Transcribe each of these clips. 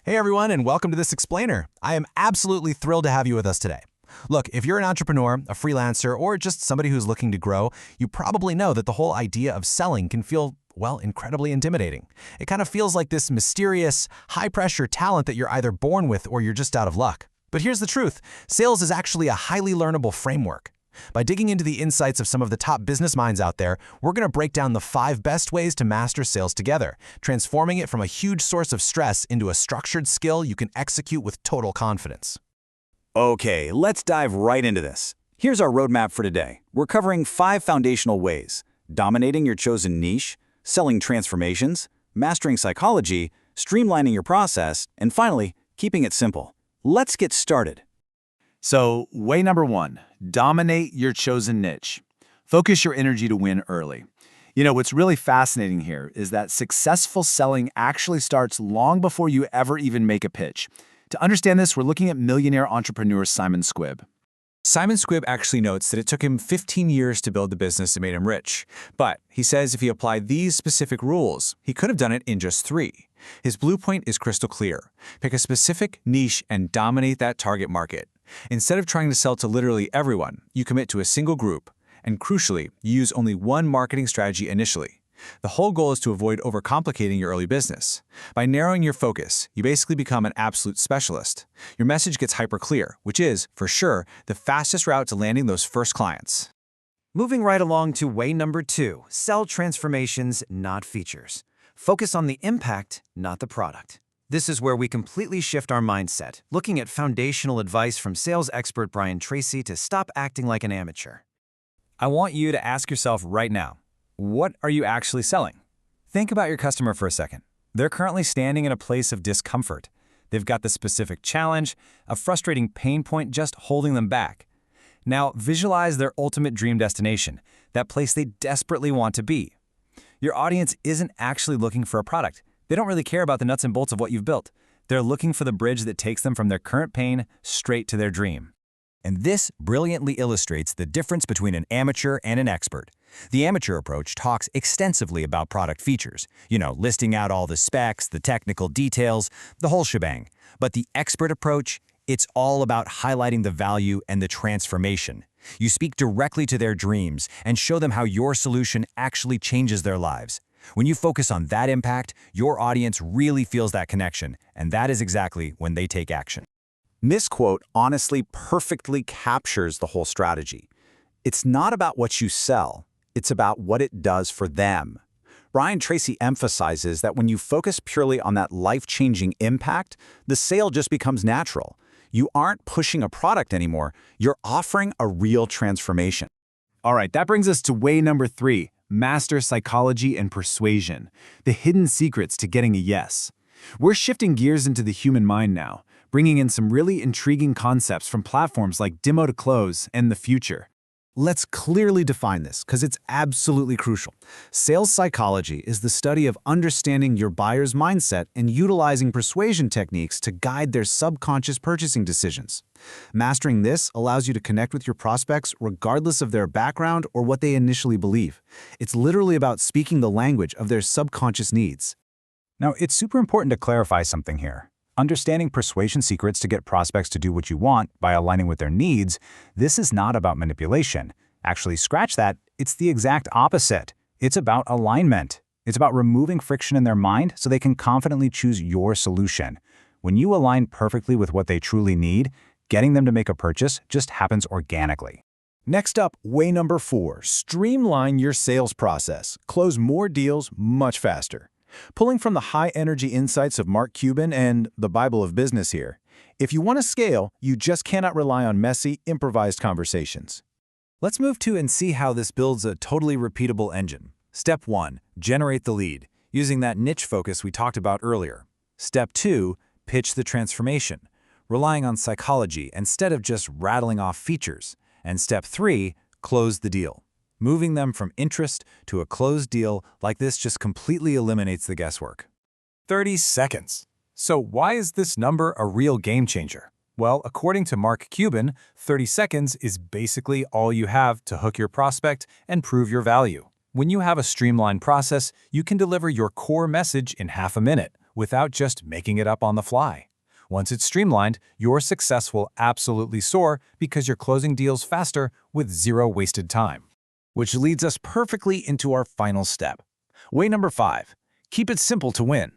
Hey everyone, and welcome to This Explainer. I am absolutely thrilled to have you with us today. Look, if you're an entrepreneur, a freelancer, or just somebody who's looking to grow, you probably know that the whole idea of selling can feel, well, incredibly intimidating. It kind of feels like this mysterious, high-pressure talent that you're either born with or you're just out of luck. But here's the truth. Sales is actually a highly learnable framework. By digging into the insights of some of the top business minds out there, we're going to break down the 5 best ways to master sales together, transforming it from a huge source of stress into a structured skill you can execute with total confidence. Okay, let's dive right into this. Here's our roadmap for today. We're covering 5 foundational ways: dominating your chosen niche, selling transformations, mastering psychology, streamlining your process, and finally, keeping it simple. Let's get started. So, way number 1, dominate your chosen niche. Focus your energy to win early. You know, what's really fascinating here is that successful selling actually starts long before you ever even make a pitch. To understand this, we're looking at millionaire entrepreneur Simon Squibb. Simon Squibb actually notes that it took him 15 years to build the business that made him rich. But he says if he applied these specific rules, he could have done it in just 3. His blueprint is crystal clear. Pick a specific niche and dominate that target market. Instead of trying to sell to literally everyone, you commit to a single group. And crucially, you use only one marketing strategy initially. The whole goal is to avoid overcomplicating your early business. By narrowing your focus, you basically become an absolute specialist. Your message gets hyper clear, which is, for sure, the fastest route to landing those first clients. Moving right along to way number 2, sell transformations, not features. Focus on the impact, not the product. This is where we completely shift our mindset, looking at foundational advice from sales expert Brian Tracy to stop acting like an amateur. I want you to ask yourself right now, what are you actually selling? Think about your customer for a second. They're currently standing in a place of discomfort. They've got the specific challenge, a frustrating pain point just holding them back. Now visualize their ultimate dream destination, that place they desperately want to be. Your audience isn't actually looking for a product. They don't really care about the nuts and bolts of what you've built. They're looking for the bridge that takes them from their current pain straight to their dream. And this brilliantly illustrates the difference between an amateur and an expert. The amateur approach talks extensively about product features, listing out all the specs, the technical details, the whole shebang. But the expert approach, it's all about highlighting the value and the transformation. You speak directly to their dreams and show them how your solution actually changes their lives. When you focus on that impact, your audience really feels that connection, and that is exactly when they take action. This quote honestly perfectly captures the whole strategy. It's not about what you sell, it's about what it does for them. Brian Tracy emphasizes that when you focus purely on that life-changing impact, the sale just becomes natural. You aren't pushing a product anymore, you're offering a real transformation. All right, that brings us to way number 3, master psychology and persuasion, the hidden secrets to getting a yes. We're shifting gears into the human mind now, bringing in some really intriguing concepts from platforms like Demo to Close and The Future. Let's clearly define this, because it's absolutely crucial. Sales psychology is the study of understanding your buyer's mindset and utilizing persuasion techniques to guide their subconscious purchasing decisions. Mastering this allows you to connect with your prospects regardless of their background or what they initially believe. It's literally about speaking the language of their subconscious needs. Now, it's super important to clarify something here. Understanding persuasion secrets to get prospects to do what you want by aligning with their needs, this is not about manipulation. Actually, scratch that, it's the exact opposite. It's about alignment. It's about removing friction in their mind so they can confidently choose your solution. When you align perfectly with what they truly need, getting them to make a purchase just happens organically. Next up, way number 4, streamline your sales process. Close more deals much faster. Pulling from the high-energy insights of Mark Cuban and the Bible of Business here, if you want to scale, you just cannot rely on messy, improvised conversations. Let's move to and see how this builds a totally repeatable engine. Step 1, generate the lead, using that niche focus we talked about earlier. Step 2, pitch the transformation, relying on psychology instead of just rattling off features. And step 3, close the deal. Moving them from interest to a closed deal like this just completely eliminates the guesswork. 30 seconds. So why is this number a real game changer? Well, according to Mark Cuban, 30 seconds is basically all you have to hook your prospect and prove your value. When you have a streamlined process, you can deliver your core message in half a minute, without just making it up on the fly. Once it's streamlined, your success will absolutely soar because you're closing deals faster with zero wasted time. Which leads us perfectly into our final step. Way number 5. Keep it simple to win.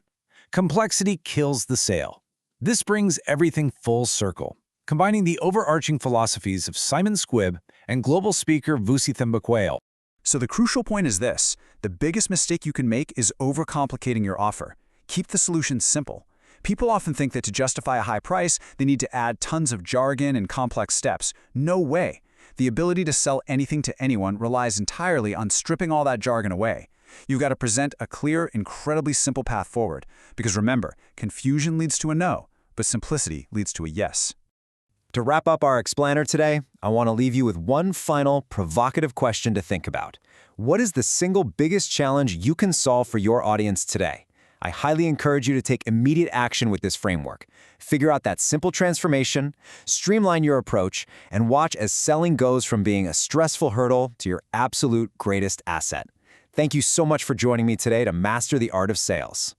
Complexity kills the sale. This brings everything full circle, combining the overarching philosophies of Simon Squibb and global speaker Vusi Thembakweo. So the crucial point is this: the biggest mistake you can make is overcomplicating your offer. Keep the solution simple. People often think that to justify a high price, they need to add tons of jargon and complex steps. No way. The ability to sell anything to anyone relies entirely on stripping all that jargon away. You've got to present a clear, incredibly simple path forward. Because remember, confusion leads to a no, but simplicity leads to a yes. To wrap up our explainer today, I want to leave you with one final provocative question to think about. What is the single biggest challenge you can solve for your audience today? I highly encourage you to take immediate action with this framework. Figure out that simple transformation, streamline your approach, and watch as selling goes from being a stressful hurdle to your absolute greatest asset. Thank you so much for joining me today to master the art of sales.